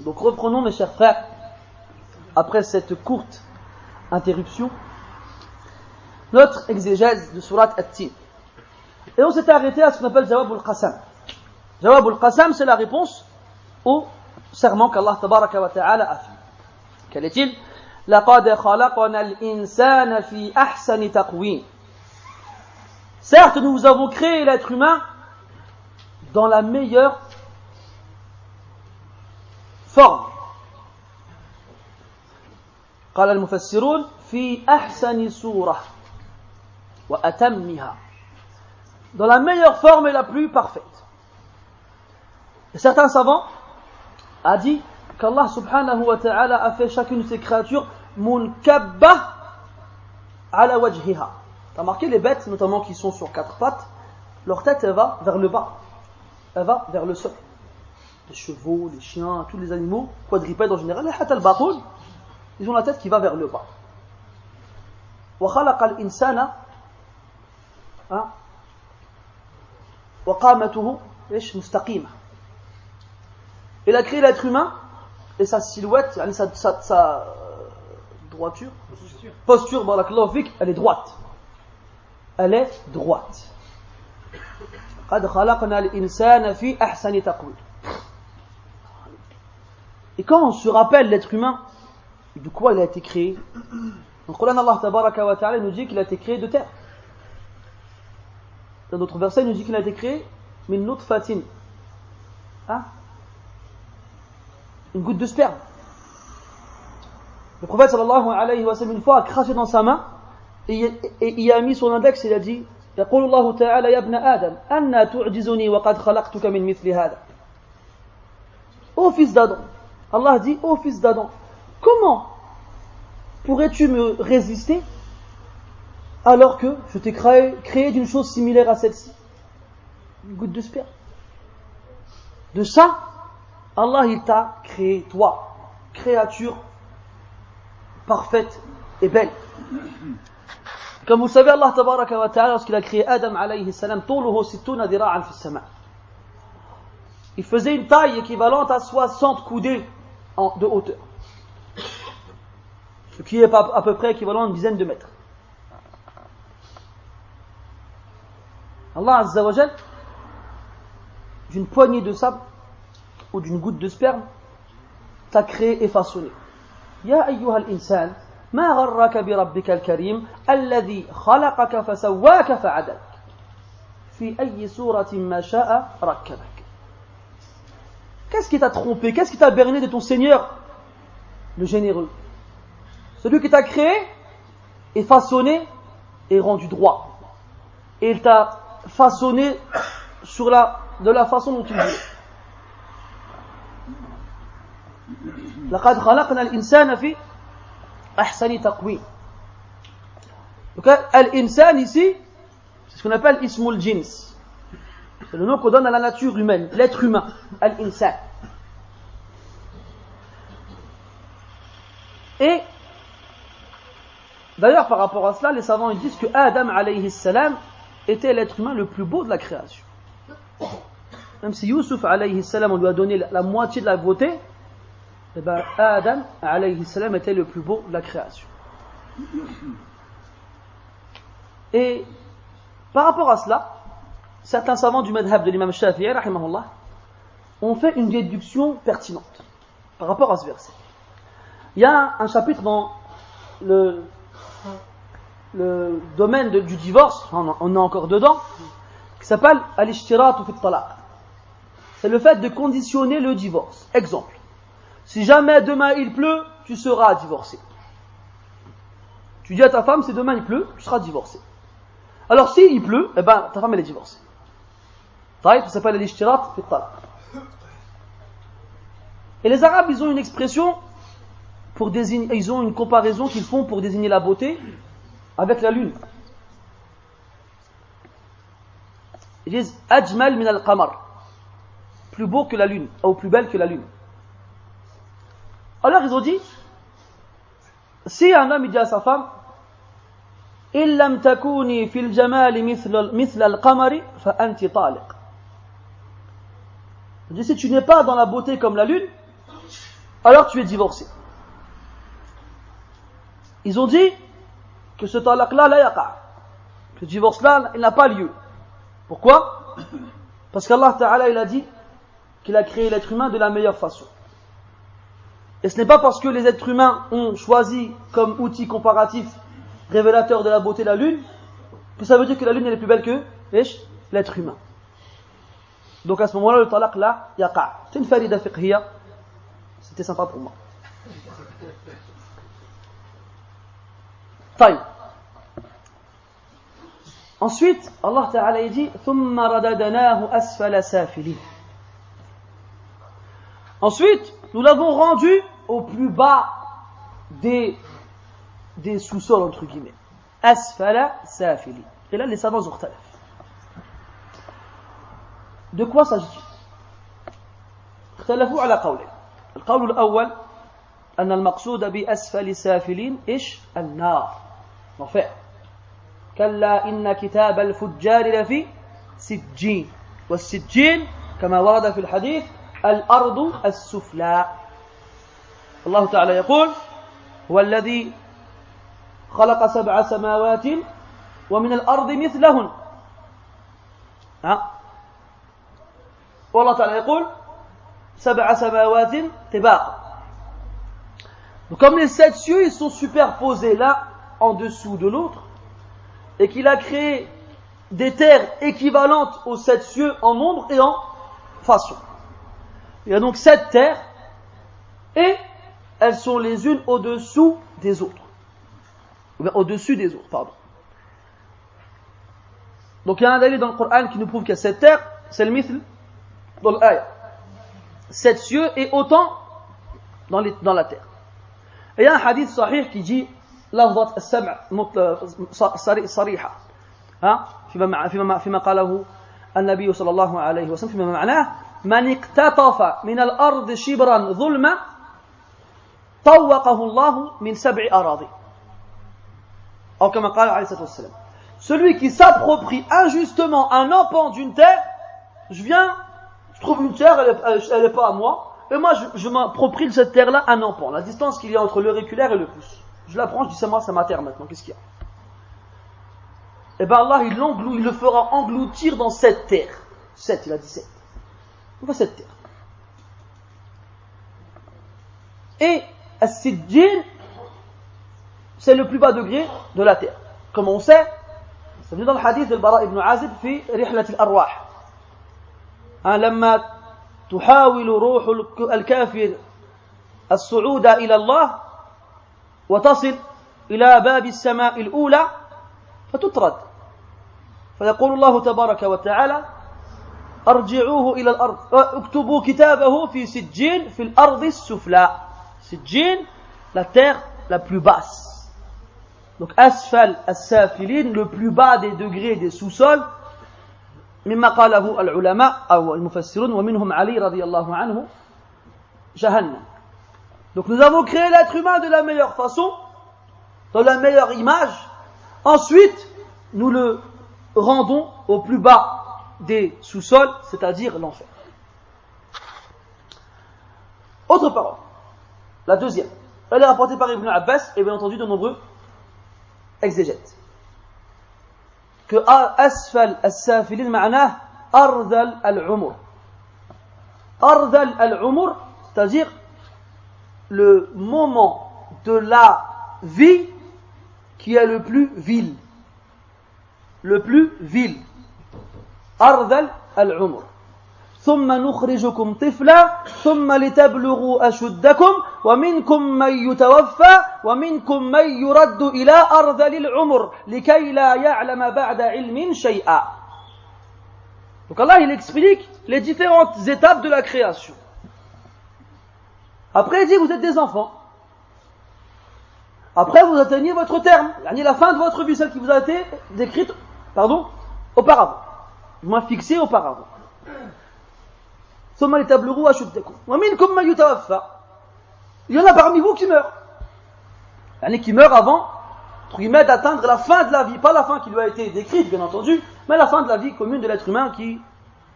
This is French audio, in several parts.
Donc reprenons mes chers frères, après cette courte interruption, notre exégèse de Surat At-Tin. Et on s'était arrêté à ce qu'on appelle Jawab al-Qasam. Jawab al-Qasam, c'est la réponse au serment qu'Allah tabaraka wa ta'ala a fait. Quel est-il? لَقَدْ خَلَقْنَا الْإِنسَانَ فِي أَحْسَنِ تَقْوِيمٍ. Certes, nous avons créé l'être humain dans la meilleure forme. قال المفسرون في أحسن صورة وأتمها. Dans la meilleure forme et la plus parfaite. Et certains savants ont dit qu'Allah subhanahu wa ta'ala a fait chacune de ces créatures munkabba ala wajhiha. Tu as remarqué les bêtes, notamment qui sont sur quatre pattes, leur tête elle va vers le bas, elle va vers le sol. Les chevaux, les chiens, tous les animaux, quadrupèdes en général, les hatta al-baqoul, ils ont la tête qui va vers le bas. Wa khalaqa al-insana wa qamatuhu mustaqima. Il a créé l'être humain et sa silhouette, sa droiture, posture, barakallahu fik, elle est droite. Elle est droite. قد خلقنا الإنسان في أحسن تقويم. Et quand on se rappelle l'être humain, de quoi il a été créé? Dans le Coran, Allah tabaraka wa ta'ala nous dit qu'il a été créé de terre. Dans d'autres versets, il nous dit qu'il a été créé min nutfatin. Une goutte de sperme. Le prophète sallallahu alayhi wa sallam une fois a craché dans sa main et il a mis son index et il a dit يقول الله تعالى يا ابن آدم أنا تعجزني وقد خلقتك من مثل هذا. Ô fils d'Adam, Allah dit, ô fils d'Adam, comment pourrais-tu me résister alors que je t'ai créé d'une chose similaire à celle-ci? Une goutte de sperme. De ça, Allah il t'a créé, toi, créature parfaite et belle. Comme vous le savez, Allah tabaraka wa ta'ala, lorsqu'il a créé Adam alayhi salam, طوله 60 ذراعا في السماء. Il faisait une taille équivalente à 60 coudées de hauteur. Ce qui est à peu près équivalent à une dizaine de mètres. Allah azza wa jal, d'une poignée de sable ou d'une goutte de sperme, t'a créé et façonné. Ya ayyuhal insan, ما غرك بربك الكريم الذي خلقك فسواك فعدلك في أي صورة ما شاء ركبك. Qu'est-ce qui t'a trompé? Qu'est-ce qui t'a berné de ton Seigneur, le généreux? Celui qui t'a créé et façonné et rendu droit. Et il t'a façonné de la façon dont il voulait. لقد خلقنا الإنسان في أحسن تقويم. Donc al-insan ici, c'est ce qu'on appelle ismul jins. C'est le nom qu'on donne à la nature humaine, l'être humain, al-insan. Et d'ailleurs par rapport à cela, les savants ils disent que Adam alayhi salam était l'être humain le plus beau de la création. Même si Yusuf alayhi salam on lui a donné la moitié de la beauté, et bien Adam alayhi salam était le plus beau de la création. Et par rapport à cela, certains savants du madhab de l'imam Shafi'i rahimahullah ont fait une déduction pertinente par rapport à ce verset. Il y a un chapitre dans le domaine du divorce, on est encore dedans, qui s'appelle al-ishtiratu fi at-talaq. C'est le fait de conditionner le divorce. Exemple, si jamais demain il pleut, tu seras divorcé. Tu dis à ta femme, si demain il pleut, tu seras divorcé. Alors si il pleut, eh ben ta femme elle est divorcée. Ça s'appelle al-ishtirat fi at-talaq. Et les Arabes, ils ont une expression pour désigner, ils ont une comparaison qu'ils font pour désigner la beauté avec la lune. Ils disent ajmal min al-qamar, plus beau que la lune, ou plus belle que la lune. Alors ils ont dit, si un homme il dit à sa femme, إن لم تكوني في الجمال مثل القمر فأنت طالق. Il dit, si tu n'es pas dans la beauté comme la lune, alors tu es divorcé. Ils ont dit que ce talaq-là, la yaqa'. Ce divorce-là, il n'a pas lieu. Pourquoi? Parce qu'Allah Ta'ala, il a dit qu'il a créé l'être humain de la meilleure façon. Et ce n'est pas parce que les êtres humains ont choisi comme outil comparatif révélateur de la beauté la lune, que ça veut dire que la lune elle est plus belle que l'être humain. Donc à ce moment-là, le talaq là, yaqa'. C'est une farida fiqhiyya. C'était sympa pour moi. Taïm. Ensuite, Allah Ta'ala dit ثُمَّ رَدَدْنَاهُ أَسْفَلَ سَافِلِينَ. Ensuite, nous l'avons rendu au plus bas des sous-sols, entre guillemets. Asfala safili. Et là, les savants ont اختلف. De quoi s'agit-il? اختلفوا على قولين. القول الأول أن المقصود بأسفل سافلين إيش؟ النار. l'enfer. كلا إن كتاب الفجار لفي سجين. والسجين كما ورد في الحديث الأرض السفلى. الله تعالى يقول هو الذي خلق 7 سماوات ومن الأرض مثلهن. والله تعالى يقول 7 سماوات طباقا. Donc comme les 7 cieux ils sont superposés l'un en dessous de l'autre et qu'il a créé des terres équivalentes aux 7 cieux en nombre et en façon. Il y a donc 7 terres et elles sont les unes au-dessous des autres. Au-dessus des autres, pardon. Donc il y a un dalil dans le Coran qui nous prouve qu'il y a 7 terres, c'est le mithl dans l'ayah. 7 cieux et autant dans la terre. Et il y a un hadith sahih qui dit لفظة السبع صريحة فيما قاله النبي صلى الله عليه وسلم فيما معناه من اقتطف من الأرض شبرا ظلما طوقه الله من 7 أراضي أو كما قال عليه الصلاة والسلام. Celui qui s'approprie injustement un empan d'une terre, je trouve une terre, elle n'est pas à moi, et moi je m'approprie de cette terre-là un empan, la distance qu'il y a entre l'auriculaire et le pouce. Je la prends, je dis c'est moi, c'est ma terre maintenant, qu'est-ce qu'il y a? Et bien Allah, il le fera engloutir dans cette terre. 7, il a dit 7. On va cette terre. Et As-Sijjin, c'est le plus bas degré de la terre. Comme on sait, c'est venu dans le hadith de Bara ibn Azib في رحلة الأرواح. لما تحاول روح الكافر الصعود إلى الله وتصل إلى باب السماء الأولى فتطرد فيقول الله تبارك وتعالى أرجعوه إلى الأرض اكتبوا كتابه في سجين في الأرض السفلى. سجين, la terre la plus basse. Donc asfal as-safilin, le plus bas des degrés des sous-sols. مما قاله العلماء أو المفسرون ومنهم علي رضي الله عنه جهنم. Donc nous avons créé l'être humain de la meilleure façon, dans la meilleure image. Ensuite, nous le rendons au plus bas des sous-sols, c'est-à-dire l'enfer. Autre parole, la deuxième. Elle est rapportée par Ibn Abbas et bien entendu de nombreux exégètes. Que asfal as-safilin ma'nah ardal al-umur. Ardal al-umur, c'est-à-dire le moment de la vie qui est le plus vil. Le plus vil. Ardal al-umur. ثم نخرجكم طفلا ثم لتبلغوا أشدكم ومنكم من يتوفى ومنكم من يرد إلى أرذل العمر لكي لا يعلم بعد علم شيئا. Donc Allah il explique les différentes étapes de la création. Après il dit vous êtes des enfants. Après vous atteignez votre terme, la fin de votre vie, celle qui vous a été décrite, auparavant, moins fixée auparavant. ثم لتبلغوا أشدكم ومنكم من يتوفى. Il y en a parmi vous qui meurent. Qui meurent avant, entre guillemets, d'atteindre la fin de la vie, pas la fin qui lui a été décrite bien entendu, mais la fin de la vie commune de l'être humain qui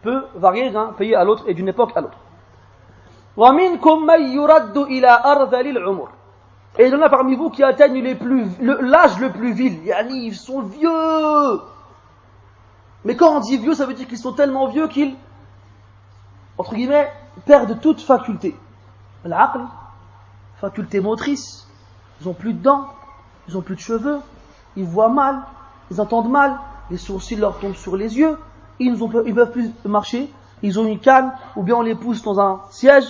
peut varier d'un pays à l'autre et d'une époque à l'autre. وَمِنْكُمْ مَنْ يُرَدُّ إِلَىٰ أَرْذَلِ الْعُمُرِ. Et il y en a parmi vous qui atteignent l'âge le plus vil. Yani, ils sont vieux. Mais quand on dit vieux, ça veut dire qu'ils sont tellement vieux qu'ils, entre guillemets, perdent toute faculté. L'aql, faculté motrice. Ils n'ont plus de dents, ils n'ont plus de cheveux, ils voient mal, ils entendent mal, les sourcils leur tombent sur les yeux, ils ne peuvent plus marcher, ils ont une canne, ou bien on les pousse dans un siège,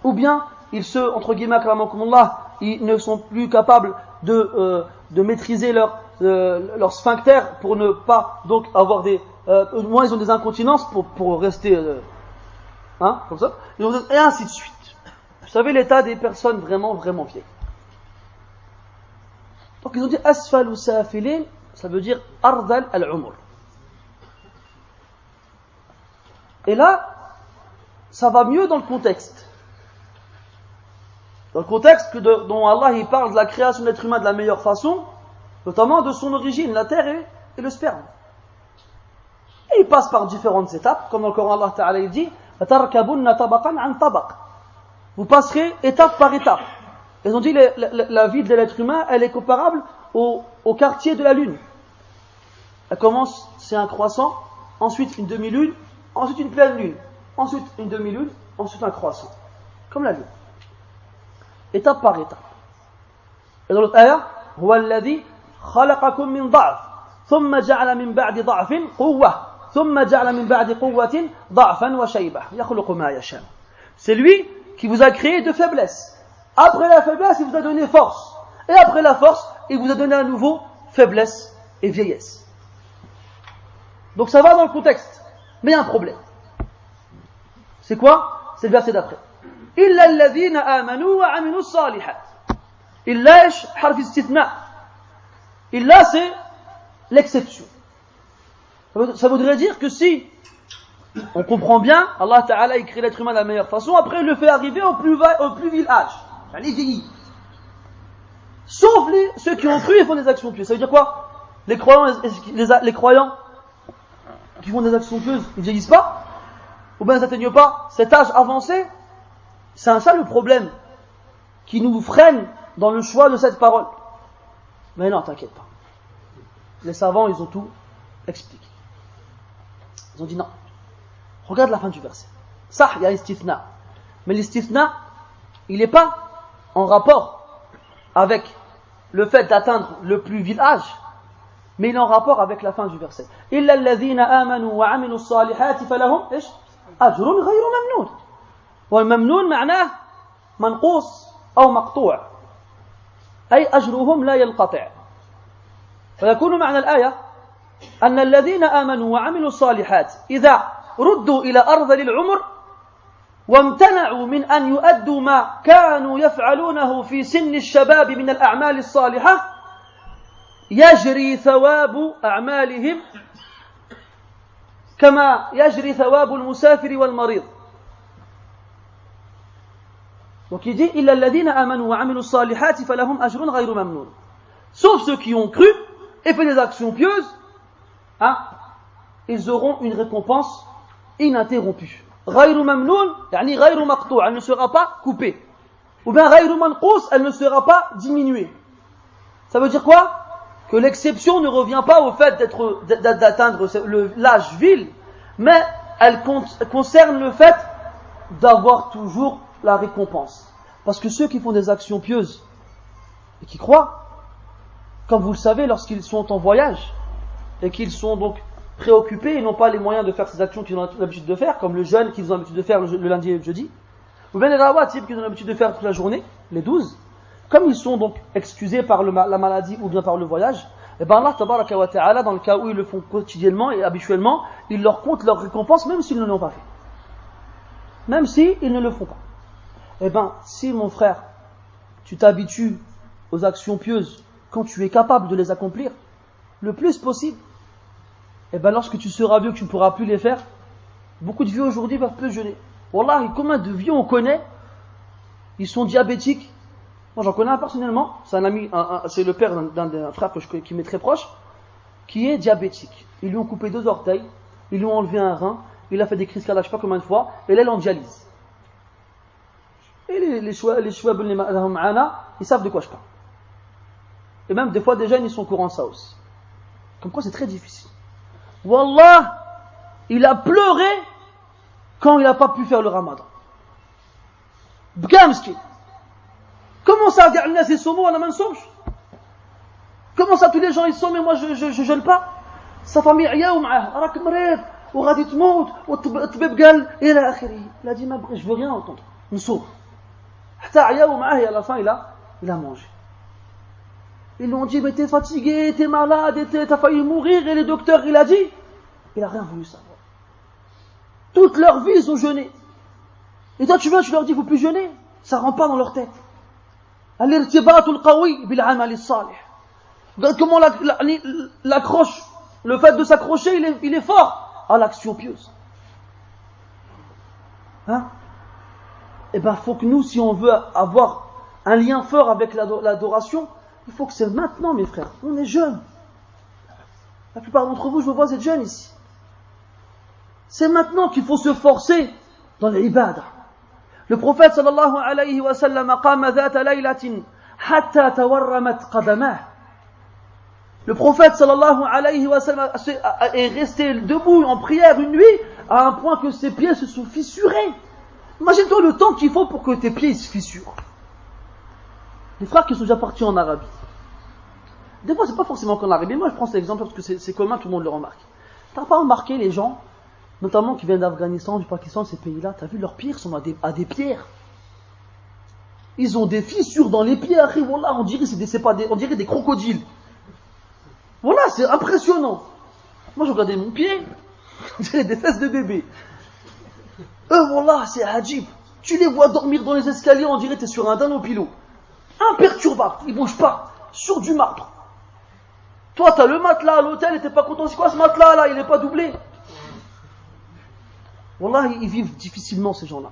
ou bien ils entre guillemets, akramakumullah, ils ne sont plus capables de maîtriser leur sphincter pour ne pas donc avoir au moins ils ont des incontinences pour rester comme ça, et ainsi de suite. Vous savez l'état des personnes vraiment vraiment vieilles. Donc ils ont dit asfal ou safilin, ça veut dire ardal al-umr. Et là ça va mieux dans le contexte. Dans le contexte dont Allah il parle de la création de l'être humain de la meilleure façon, notamment de son origine, la terre et le sperme. Et il passe par différentes étapes, comme dans le Coran Allah Ta'ala il dit فَتَرْكَبُنَّ طَبَقًا عَنْ طَبَقٍ. Vous passerez étape par étape. Ils ont dit la vie de l'être humain, elle est comparable au quartier de la lune. Elle commence, c'est un croissant, ensuite une demi-lune, ensuite une pleine lune, ensuite une demi-lune, ensuite un croissant. Comme la lune. Étape par étape. Et dans l'autre ayah, هو الذي خلقكم من ضعف ثم جعل من بعد ضعف قوة ثم جعل من بعد قوة ضعفا وشيبة يخلق ما يشاء. C'est lui qui vous a créé de faiblesse. Après la faiblesse, il vous a donné force. Et après la force, il vous a donné à nouveau faiblesse et vieillesse. Donc ça va dans le contexte. Mais il y a un problème. C'est quoi? C'est le verset d'après. إِلَّا الَّذِينَ آمَنُوا وَعَمِلُوا الصَّالِحَاتِ. إِلَّا إيش حرف استثناء. إِلَّا c'est l'exception. Ça voudrait dire que si on comprend bien, Allah Ta'ala il crée l'être humain de la meilleure façon, après il le fait arriver au plus vil âge. Les vieillis. Sauf ceux qui ont cru et font des actions pieuses. Ça veut dire quoi? Les croyants qui font des actions pieuses, ils ne vieillissent pas? Ou bien ils n'atteignent pas cet âge avancé? C'est ça le problème qui nous freine dans le choix de cette parole. Mais non, t'inquiète pas. Les savants, ils ont tout expliqué. Ils ont dit non. Regarde la fin du verset. Ça, il y a l'istithna. Mais l'istithna, il n'est pas en rapport avec le fait d'atteindre le plus vil âge, mais il est en rapport avec la fin du verset. إِلَّا الَّذِينَ آمَنُوا وَعَمِلُوا الصَّالِحَاتِ فَلَهُمْ إيش أجر غير ممنون. والممنون معناه منقوص أو مقطوع، أي أجرهم لا ينقطع. فيكون معنى الآية أن الذين آمنوا وعملوا الصالحات إذا ردوا إلى أرذل العمر وامتنعوا من أن يؤدوا ما كانوا يفعلونه في سن الشباب من الأعمال الصالحة يجري ثواب أعمالهم كما يجري ثواب المسافر والمريض. Donc il dit إلا الذين آمنوا وعملوا الصالحات فلهم أجر غير ممنون. Sauf ceux qui ont cru et fait des actions pieuses, ils auront une récompense ininterrompue. غير ممنون يعني غير مقطوع, elle ne sera pas coupée. Ou bien غير منقوص, elle ne sera pas diminuée. Ça veut dire quoi? Que l'exception ne revient pas au fait d'atteindre l'âge vil, mais elle concerne le fait d'avoir toujours la récompense. Parce que ceux qui font des actions pieuses et qui croient, comme vous le savez, lorsqu'ils sont en voyage et qu'ils sont donc préoccupés et n'ont pas les moyens de faire ces actions qu'ils ont l'habitude de faire, comme le jeûne qu'ils ont l'habitude de faire le lundi et le jeudi, ou bien les rawatib qu'ils ont l'habitude de faire toute la journée, les 12, comme ils sont donc excusés par la maladie ou bien par le voyage, et bien Allah tabaraka wa ta'ala, dans le cas où ils le font quotidiennement et habituellement, il leur compte leur récompense même s'ils ne l'ont pas fait. Même s'ils ne le font pas. Eh bien, si mon frère, tu t'habitues aux actions pieuses quand tu es capable de les accomplir le plus possible, eh bien lorsque tu seras vieux que tu ne pourras plus les faire, beaucoup de vieux aujourd'hui peuvent plus jeûner. Wallah, combien de vieux on connaît, ils sont diabétiques. Moi j'en connais un personnellement, c'est un ami, c'est le père d'un frère qui m'est très proche, qui est diabétique. Ils lui ont coupé 2 orteils, ils lui ont enlevé un rein, il a fait des crises cardiaques je ne sais pas combien de fois, et là il est en dialyse. Et les chouab, ils savent de quoi je parle. Et même des fois, des jeunes, ils sont au courant de ça aussi. Comme quoi, c'est très difficile. Wallah, il a pleuré quand il n'a pas pu faire le ramadan. Bgamski. Comment ça, Ga'alna, c'est somo, on a même sommes? Comment ça, tous les gens, ils sont, mais moi, je jeûne pas? Sa famille, ayaou ma'ah, arak mred, ou غادي تموت, ou tbib gal, et la akhiri. Il a dit, mais je veux rien entendre. Nous sommes. Hta ayaou ma'ah, et à la fin, il a mangé. Ils lui ont dit, mais t'es fatigué, t'es malade, t'as failli mourir, et le docteur, il a dit, il a rien voulu savoir. Toute leur vie, ils ont jeûné. Et toi, tu leur dis, il ne faut plus jeûner. Ça ne rentre pas dans leur tête. Al-irtibatul qawi bil amal as-salih. Regarde comment l'accroche, le fait de s'accrocher, il est fort à l'action pieuse. Hein? Eh ben, faut que nous, si on veut avoir un lien fort avec l'adoration, il faut que c'est maintenant, mes frères. On est jeunes. La plupart d'entre vous, je vous vois, vous êtes jeunes ici. C'est maintenant qu'il faut se forcer dans l'ibada. Le prophète sallallahu alayhi wa sallam qama dhata laylatin hatta tawarramat qadamah. Le prophète sallallahu alayhi wa sallam est resté debout en prière une nuit à un point que ses pieds se sont fissurés. Imagine-toi le temps qu'il faut pour que tes pieds se fissurent. Les frères qui sont déjà partis en Arabie. Des fois, c'est pas forcément qu'en Arabie. Moi, je prends cet exemple parce que c'est commun, tout le monde le remarque. T'as pas remarqué les gens, notamment qui viennent d'Afghanistan, du Pakistan, de ces pays-là, t'as vu leurs pieds sont à des pierres. Ils ont des fissures dans les pieds, voilà, on dirait des crocodiles. Voilà, c'est impressionnant. Moi, je regardais mon pied, j'ai des fesses de bébé. Voilà, c'est hadjib. Tu les vois dormir dans les escaliers, on dirait que t'es sur un danopilo. Imperturbable, ils bougent pas, sur du marbre. Toi, t'as le matelas à l'hôtel et t'es pas content, c'est quoi ce matelas là, il est pas doublé. Wallah, ils vivent difficilement ces gens-là.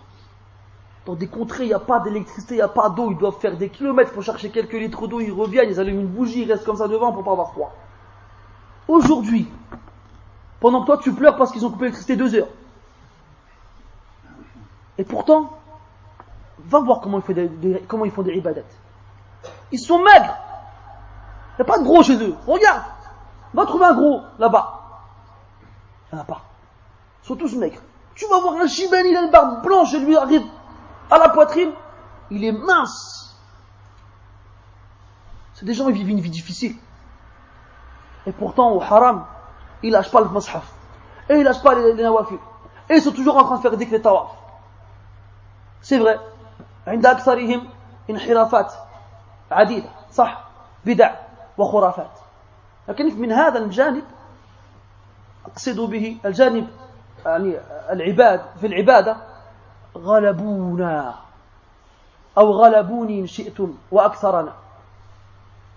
Dans des contrées, il n'y a pas d'électricité, il n'y a pas d'eau, ils doivent faire des kilomètres pour chercher quelques litres d'eau, ils reviennent, ils allument une bougie, ils restent comme ça devant pour pas avoir froid. Aujourd'hui, pendant que toi tu pleures parce qu'ils ont coupé l'électricité 2 heures. Et pourtant, va voir comment ils font des ibadat. Ils sont maigres. Il n'y a pas de gros chez eux. Regarde, va trouver un gros là-bas. Il n'y en a pas. Ils sont tous maigres. Tu vas voir un chibène, il a une barbe blanche, et lui arrive à la poitrine, il est mince. C'est des gens qui vivent une vie difficile. Et pourtant, au haram, ils lâchent pas le mashaf. Et ils lâchent pas les nawafil. Et ils sont toujours en train de faire des tawaf. C'est vrai. عند أكثرهم انحرافات عديدة صح بدع وخرافات لكن من هذا الجانب أقصد به الجانب يعني العباد في العبادة غلبونا أو غلبوني إن شئتم وأكثرنا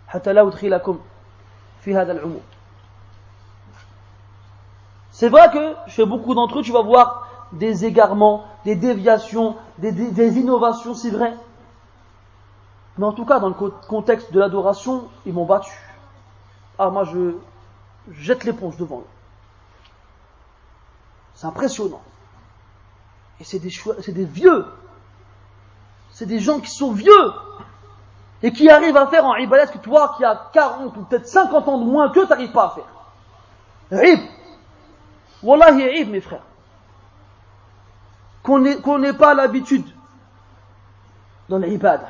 حتى لا أدخلكم في هذا العموم. C'est vrai que chez beaucoup d'entre eux tu vas voir des égarements, des déviations, des innovations, c'est vrai. Mais en tout cas, dans le contexte de l'adoration, ils m'ont battu. Ah, moi, je jette l'éponge devant eux. C'est impressionnant. Et c'est des vieux. C'est des gens qui sont vieux. Et qui arrivent à faire en ibadat que toi, qui as 40 ou peut-être 50 ans de moins que, tu n'arrives pas à faire. Rib. Wallahi, rib, mes frères. Qu'on n'ait pas l'habitude dans l'ibad.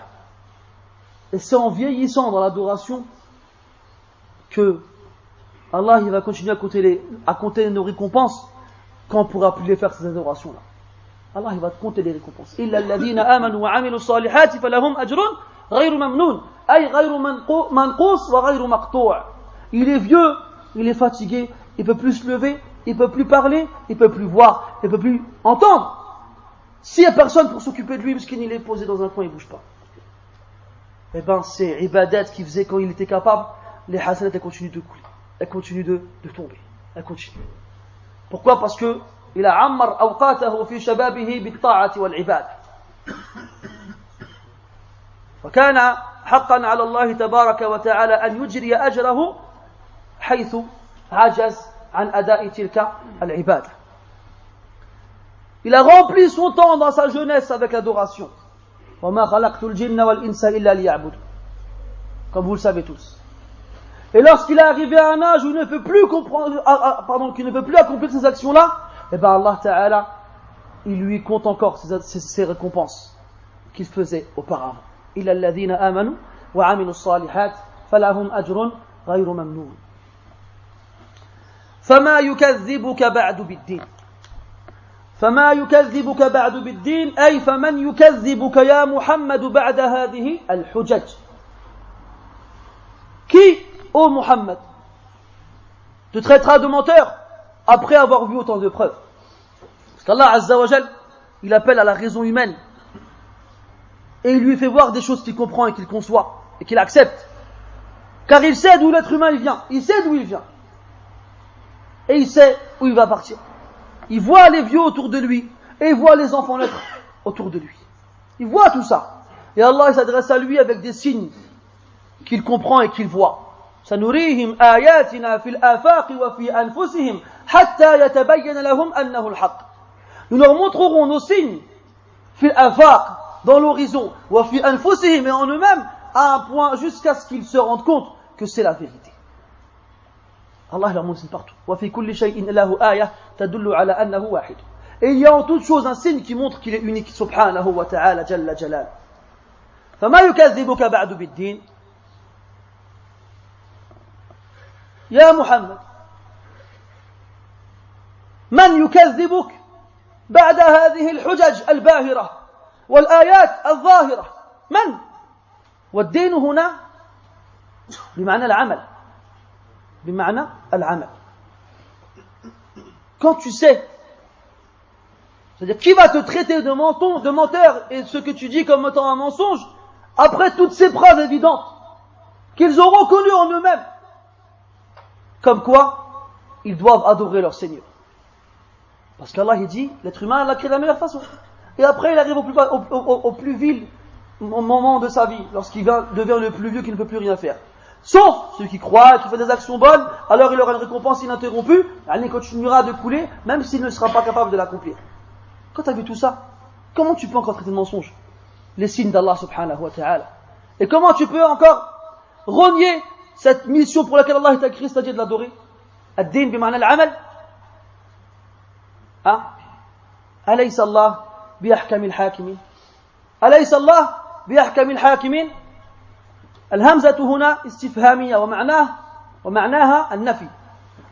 Et c'est en vieillissant dans l'adoration que Allah il va continuer à compter nos récompenses quand on ne pourra plus les faire ces adorations-là. Allah il va compter les récompenses. إِلَّا الَّذِينَ آمَنُوا وَعَمِلُوا الصَّالِحَاتِ فَلَهُمْ أَجْرٌ غَيْرُ مَمْنُونَ أي غَيْرُ مَنْقُوص وَغَيْرُ مَقْطُوعٍ. Il est vieux, il est fatigué, il ne peut plus se lever, il ne peut plus parler, il ne peut plus voir, il ne peut plus entendre. S'il n'y a personne pour s'occuper de lui, parce qu'il est posé dans un coin, il ne bouge pas. Eh bien, c'est ibadat qu'il faisait quand il était capable, les hasanat, elles continuent de couler, elles continuent de tomber, elles continuent. Pourquoi? Parce que il a ammar awqatahu fi shababihi bit-ta'ati wal-ibada. وكان حقا على الله تبارك وتعالى أن يجري أجره حيث عجز عن أداء تلك العبادة. Il a rempli son temps dans sa jeunesse avec l'adoration. وَمَا خَلَقْتُ الْجِنَّ وَالْإِنسَ إِلَّا لِيَعْبُدُ. Comme vous le savez tous. Et lorsqu'il est arrivé à un âge où il ne peut plus comprendre, qu'il ne peut plus accomplir ces actions-là, et bien Allah Ta'ala, il lui compte encore ses récompenses qu'il faisait auparavant. إِلَّا الَّذِينَ آمَنُوا وَعَمِلُوا الصَّالِحَاتِ فَلَهُمْ أَجْرٌ غَيْرُ مَمْنُونٍ. فما يكذبك بعد بالدين فما يكذبك بعد بالدين أي فمن يكذبك يا محمد بعد هذه الحجج. Qui, ô Muhammad, te traitera de menteur après avoir vu autant de preuves? Parce qu'Allah Azza wa Jal, il appelle à la raison humaine et il lui fait voir des choses qu'il comprend et qu'il conçoit et qu'il accepte, car il sait d'où l'être humain il vient, il sait d'où il vient et il sait où il va partir. Il voit les vieux autour de lui et il voit les enfants naître autour de lui. Il voit tout ça. Et Allah il s'adresse à lui avec des signes qu'il comprend et qu'il voit. سنريهم آياتنا في الآفاق وفي أنفسهم حتى يتبين لهم أنه الحق. Nous leur montrerons nos signes في الآفاق, dans l'horizon, وفي أنفسهم, et en eux-mêmes, à un point jusqu'à ce qu'ils se rendent compte que c'est la vérité. Allah leur montre partout. وفي كل شيء له آية تدل على أنه واحد. Et il y a en toute chose un signe qui montre qu'il est unique, سبحانه وتعالى جل جلاله. فما يكذبك بعد بالدين يا محمد. من يكذبك بعد هذه الحجج الباهرة والآيات الظاهرة؟ من؟ والدين هنا بمعنى العمل. بمعنى العمل. Quand tu sais, c'est-à-dire qui va te traiter de menteur et ce que tu dis comme étant un mensonge après toutes ces preuves évidentes qu'ils ont reconnues en eux-mêmes, comme quoi ils doivent adorer leur Seigneur. Parce qu'Allah il dit, l'être humain l'a créé de la meilleure façon. Et après il arrive au plus vil moment de sa vie, lorsqu'il devient le plus vieux qui ne peut plus rien faire. Sauf ceux qui croient, qui font des actions bonnes, alors il aura une récompense ininterrompue, il continuera de couler, même s'il ne sera pas capable de l'accomplir. Quand tu as vu tout ça, comment tu peux encore traiter de mensonge les signes d'Allah subhanahu wa ta'ala? Et comment tu peux encore renier cette mission pour laquelle Allah t'a créé, c'est-à-dire de l'adorer? Ad-din bima'na al-amal. Alaysa Allah biahkamil hakimin. Alaysa Allah biahkamil hakimin. الهمزة هنا استفهامية ومعناها النفي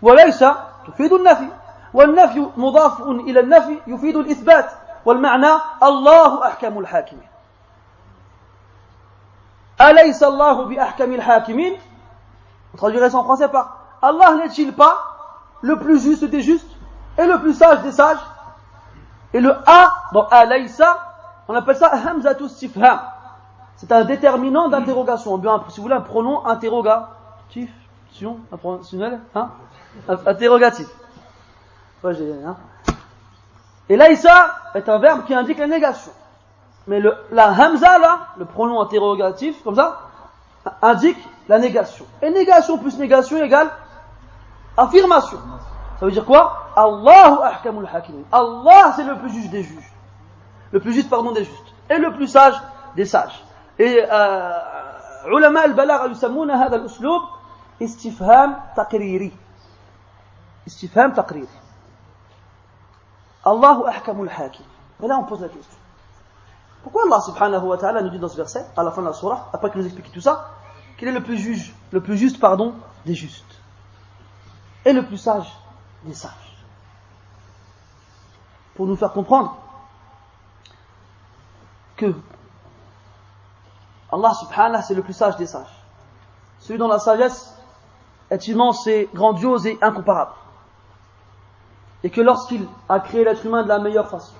وليس تفيد النفي والنفي مضاف إلى النفي يفيد الإثبات والمعنى الله أحكم الحاكمين. أليس الله بأحكم الحاكمين. On traduirait ça en français par Allah n'est-il pas le plus juste des justes et le plus sage des sages? Et le A dans Alaysa, on appelle ça hamzatu istifham. C'est un déterminant d'interrogation. Bien, si vous voulez, un pronom interrogatif. Interrogatif. Et laïsa est un verbe qui indique la négation. Mais la hamza, là, le pronom interrogatif, comme ça, indique la négation. Et négation plus négation égale affirmation. Ça veut dire quoi? Allahu ahkamul hakimin. Allah, c'est le plus juste des juges. Le plus juste, des justes. Et le plus sage des sages. Et علماء البلاغة يسمون هذا الأسلوب استفهام تقريري. استفهام تقريري. الله أحكم الحاكم. Et là on pose la question. Pourquoi Allah subhanahu wa ta'ala nous dit dans ce verset, à la fin de la surah, après qu'il nous explique tout ça, qu'il est le plus juste des justes et le plus sage des sages? Pour nous faire comprendre que Allah subhanahu c'est le plus sage des sages. Celui dont la sagesse est immense et grandiose et incomparable. Et que lorsqu'il a créé l'être humain de la meilleure façon,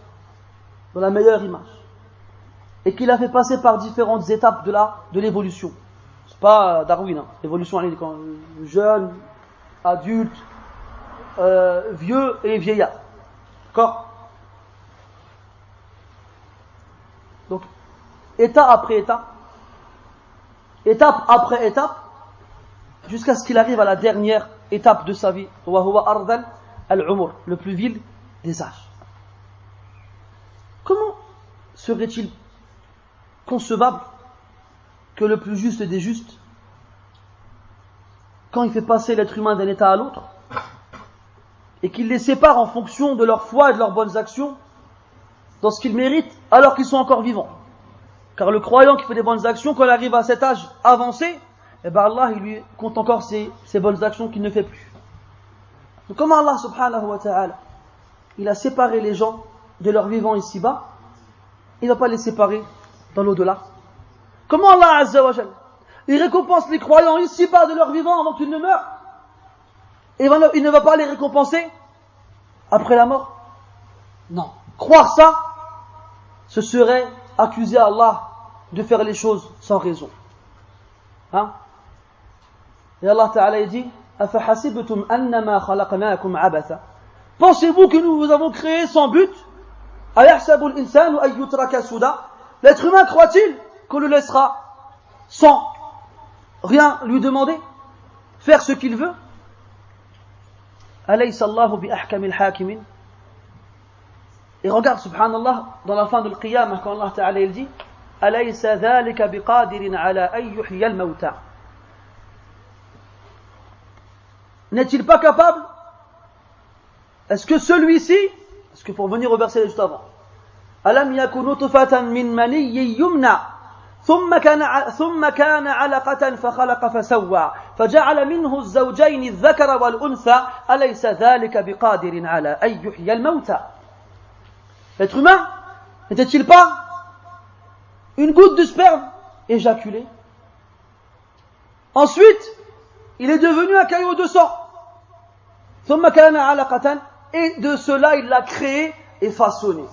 dans la meilleure image, et qu'il a fait passer par différentes étapes de l'évolution. C'est pas Darwin, l'évolution elle est quand jeune, adulte, vieux et vieillard. D'accord? Donc, état après état, étape après étape, jusqu'à ce qu'il arrive à la dernière étape de sa vie, wa huwa ardal al-umur, le plus vil des âges. Comment serait-il concevable que le plus juste des justes, quand il fait passer l'être humain d'un état à l'autre, et qu'il les sépare en fonction de leur foi et de leurs bonnes actions, dans ce qu'ils méritent, alors qu'ils sont encore vivants. Car le croyant qui fait des bonnes actions, quand il arrive à cet âge avancé, eh ben Allah, il lui compte encore ses bonnes actions qu'il ne fait plus. Donc comment Allah subhanahu wa ta'ala, il a séparé les gens de leur vivant ici-bas, il ne va pas les séparer dans l'au-delà. Comment Allah azza wa jal, il récompense les croyants ici-bas de leur vivant avant qu'ils ne meurent, et il ne va pas les récompenser après la mort? Non. Croire ça, ce serait accuser Allah de faire les choses sans raison. Hein? Et Allah Ta'ala dit أَفَحَسِبْتُمْ أَنَّمَا خَلَقْنَاكُمْ عَبَثًا. Pensez-vous que nous vous avons créé sans but? أَيَحْسَبُ الْإِنسَانُ أَن يُتْرَكَ سُدًى. L'être humain croit-il qu'on le laissera sans rien lui demander, faire ce qu'il veut? أَلَيْسَ اللَّهُ بِأَحْكَمِ الْحَاكِمِينَ. Et regarde, subhanallah, dans la fin de l'Qiyamah, quand Allah Ta'ala il dit أَلَيْسَ ذَلِكَ بِقَادِرٍ عَلَى أَن يُحْيِيَ الْمَوْتَى. N'est-il pas capable? Est-ce que celui-ci, parce qu'il faut revenir au verset juste avant, أَلَمْ يَكُ نُطْفَةً مِّن مَنِيٍّ يُمْنَى ثم كان علقة فخلق فسوى فجعل منه الزوجين الذكر والأنثى أليس ذلك بقادر على أن يحيي الموتى. L'être humain n'était-il pas une goutte de sperme éjaculée? Ensuite, il est devenu un caillot de sang. ثم كان علقة, et de cela il l'a créé et façonné.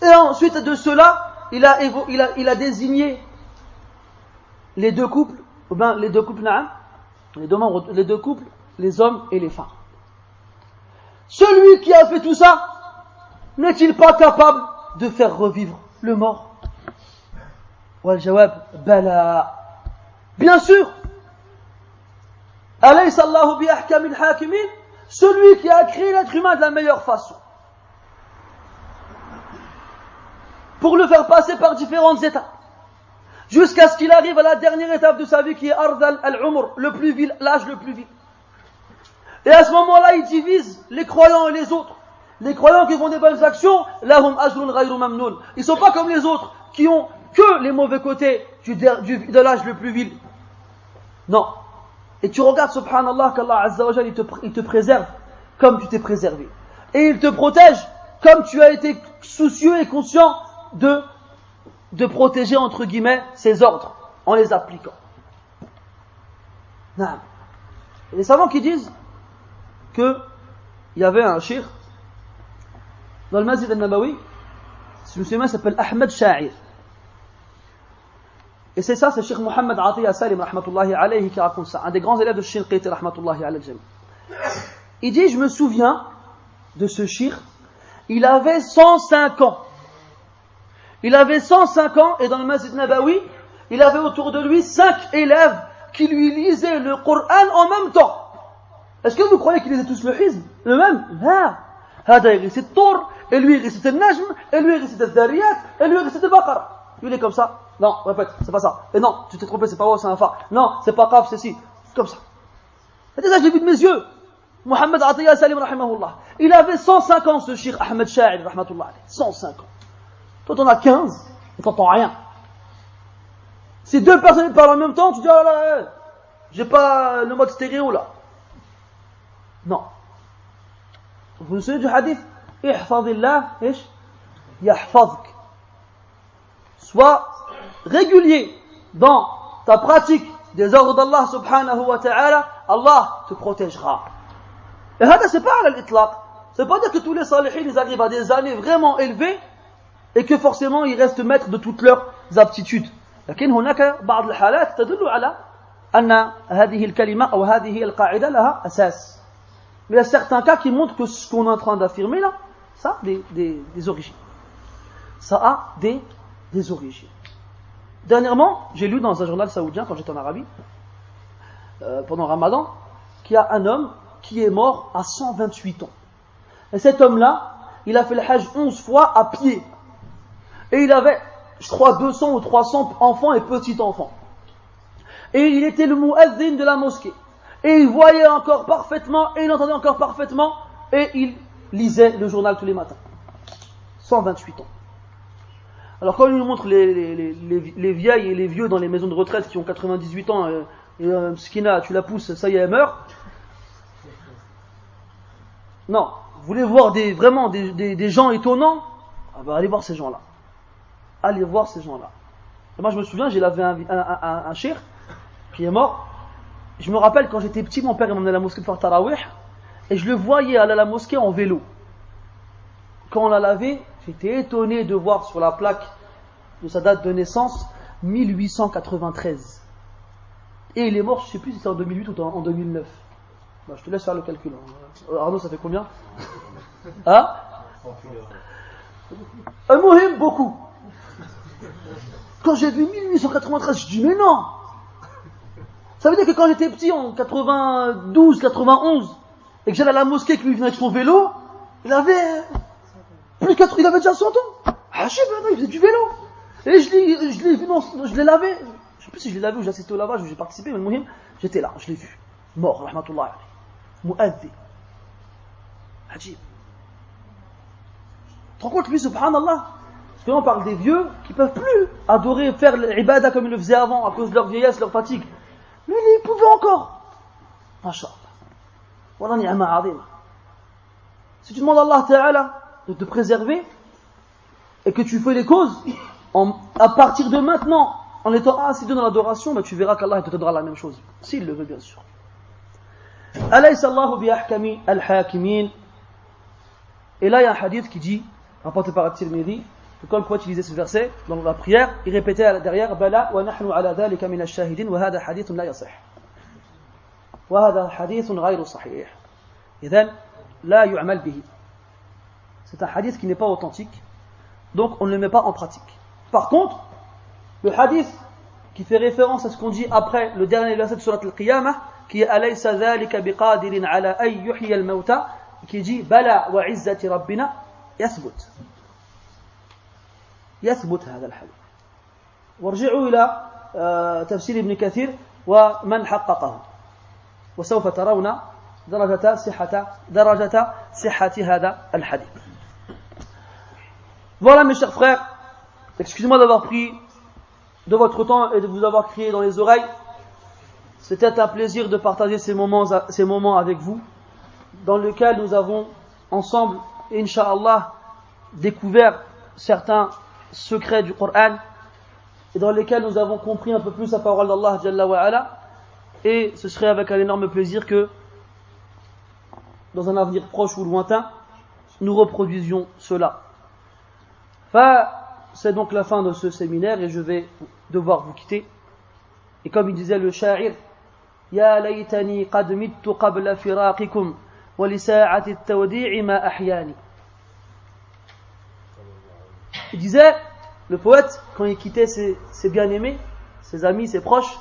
Et ensuite de cela, il a désigné les deux couples, ou bien les deux couples, les hommes et les femmes. Celui qui a fait tout ça, n'est-il pas capable de faire revivre le mort? Wal jawab bala. Bien sûr. Alaysa Allahu bi ahkamil hakimin. Celui qui a créé l'être humain de la meilleure façon, pour le faire passer par différentes étapes, jusqu'à ce qu'il arrive à la dernière étape de sa vie qui est Ard al-Umr, le plus vil, l'âge le plus vil. Et à ce moment-là, il divise les croyants et les autres. Les croyants qui font des bonnes actions, lahum ajrun ghayru mamnoun. Ils ne sont pas comme les autres qui ont que les mauvais côtés de l'âge le plus vil. Non. Et tu regardes, subhanallah, qu'Allah Azza wa Jal, il te préserve comme tu t'es préservé. Et il te protège comme tu as été soucieux et conscient de protéger, entre guillemets, ses ordres, en les appliquant. Non. Et les savants qui disent qu'il y avait un shir dans le Masjid al-Nabawi, ce musulman s'appelle Ahmed Sha'ir. Et c'est ça, c'est Cheikh Mohammed Atiya Salim, rahmatullahi alayhi, qui raconte ça, un des grands élèves de Shinqiti, rahmatullahi alayhi. Il dit, je me souviens de ce shir, il avait 105 ans. Il avait 105 ans, et dans le Masjid Nabawi, il avait autour de lui 5 élèves qui lui lisaient le Coran en même temps. Est-ce que vous croyez qu'ils lisaient tous le hizb, le même? Non. Hada il récite Tour, et lui il récite le Najm, et lui il récite le Dhariyat, et lui il récite le Baqara. Lui il est comme ça. Non, répète, c'est pas ça. Et non, tu t'es trompé, c'est pas c'est un fa. Non, c'est pas Qaf, c'est si. Comme ça. C'est ça, je l'ai vu de mes yeux. Mohammed Atiya Salim, rahimahullah. Il avait 105 ans, ce shir Ahmed Sha'ir, rahmatullah alayhi. 105 ans. Toi, t'en as 15, et t'entends rien. Si deux personnes parlent en même temps, tu dis, oh là, j'ai pas le mode stéréo là. Non. Vous vous souvenez du hadith? Ihfadillah, ish, yahfadk. Sois régulier dans ta pratique des ordres d'Allah subhanahu wa ta'ala, Allah te protégera. Et ça, c'est pas à l'itlaq. C'est pas dire que tous les salihin, ils arrivent à des années vraiment élevées et que forcément ils restent maîtres de toutes leurs aptitudes. لكن هناك بعض الحالات تدل على أن هذه الكلمة أو هذه القاعدة لها أساس. Mais il y a certains cas qui montrent que ce qu'on est en train d'affirmer là, ça a des origines. Ça a des origines. Dernièrement, j'ai lu dans un journal saoudien, quand j'étais en Arabie, pendant Ramadan, qu'il y a un homme qui est mort à 128 ans. Et cet homme-là, il a fait le hajj 11 fois à pied. Et il avait je crois, 200 ou 300 enfants et petits-enfants. Et il était le mu'adhin de la mosquée. Et il voyait encore parfaitement, et il entendait encore parfaitement, et il lisait le journal tous les matins. 128 ans. Alors quand il nous montre les vieilles et les vieux dans les maisons de retraite qui ont 98 ans, Skina, tu la pousses, ça y est, elle meurt. Non, vous voulez voir vraiment des gens étonnants? Ah bah allez voir ces gens-là. Allez voir ces gens-là. Et moi je me souviens, j'ai lavé un cheikh qui est mort. Je me rappelle quand j'étais petit, mon père il m'emmenait à la mosquée de faire tarawih et je le voyais aller à la mosquée en vélo. Quand on l'a lavé, j'étais étonné de voir sur la plaque de sa date de naissance 1893. Et il est mort, je ne sais plus si c'est en 2008 ou en 2009. Bah, je te laisse faire le calcul. Arnaud, ça fait combien? Hein? Un mohim, beaucoup. Quand j'ai vu 1893, je dis mais non! Ça veut dire que quand j'étais petit, en 92, 91, et que j'allais à la mosquée, qu'il venait avec son vélo, il avait il avait déjà 100 ans. Ah, je sais pas, il faisait du vélo. Et je l'ai vu, non, je l'ai lavé. Je sais plus si je l'ai lavé ou j'ai assisté au lavage ou j'ai participé, mais le mohim, j'étais là, je l'ai vu. Mort, rahmatullah. Mu'adhi. Ajib. Tu te rends compte, lui, subhanallah? Parce que là, on parle des vieux qui peuvent plus adorer, faire l'ibada comme ils le faisaient avant, à cause de leur vieillesse, leur fatigue. Lui, il pouvait encore. Masha'Allah. Wallah ni'ama azima. Si tu demandes à Allah Ta'ala de te préserver et que tu fais les causes à partir de maintenant en étant assidu dans l'adoration, ben tu verras qu'Allah te donnera la même chose s'il le veut, bien sûr. Alaysa Allahu bi ahkami al-hakimin. Et là il y a un hadith qui dit, rapporté par At-Tirmidhi, que quand le prophète lisait ce verset dans la prière, il répétait derrière bala wa nahnu ala dhalika min ash-shahidin wa hadha hadithun la yasih wa hadha hadithun ghayru sahih. Idhan la yu'mal bihi. C'est un hadith qui n'est pas authentique, donc on ne le met pas en pratique. Par contre, le hadith qui fait référence à ce qu'on dit après le dernier verset de Surat Al-Qiyamah, qui est alaysa dhalika biqadirin ala ay yuhyi al-mauta, qui dit bala wa izzati rabbina yathbut. يثبت هذا الحديث. وارجعوا إلى تفسير ابن كثير ومن حققه وسوف ترون درجة صحة هذا الحديث. Voilà mes chers frères, excusez-moi d'avoir pris de votre temps et de vous avoir crié dans les oreilles. C'était un plaisir de partager ces moments avec vous, dans lesquels nous avons ensemble, Inch'Allah, découvert certains secrets du Coran et dans lesquels nous avons compris un peu plus la parole d'Allah Jalla wa Ala, et ce serait avec un énorme plaisir que dans un avenir proche ou lointain nous reproduisions cela. C'est donc la fin de ce séminaire et je vais devoir vous quitter. Et comme il disait le sha'ir, Ya laytani qad mittu qabla firaqikum wa li sa'ati at-tawdi'i ma ahyani. Il disait, le poète, quand il quittait ses bien-aimés, ses amis, ses proches,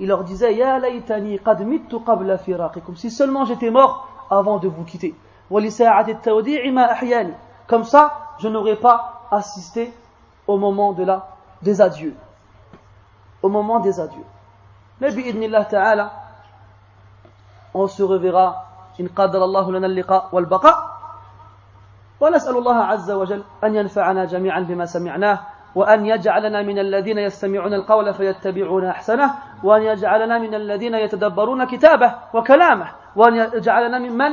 il leur disait Ya laytani qad mittu qabla firaqikum. Si seulement j'étais mort avant de vous quitter. Wa li sa'ati at-tawdi'i ma ahyani. Comme ça, je n'aurais pas assisté au moment des adieux. Au moment des adieux. Mais bi'idnillah ta'ala, on se reverra in qadara Allahu lana al-liqa wal baqa. ونسأل الله عز وجل أن ينفعنا جميعا بما سمعناه وأن يجعلنا من الذين يستمعون القول فيتبعون أحسنه وأن يجعلنا من الذين يتدبرون كتابه وكلامه وأن يجعلنا ممن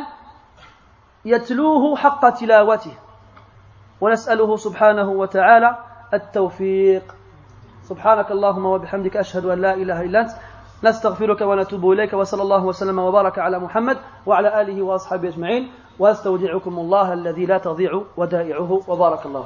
يتلوه حق تلاوته ونسأله سبحانه وتعالى التوفيق. سبحانك اللهم وبحمدك أشهد أن لا إله إلا أنت نستغفرك ونتوب إليك وصلى الله وسلم وبارك على محمد وعلى آله وأصحابه أجمعين واستودعكم الله الذي لا تضيع ودائعه وبارك الله.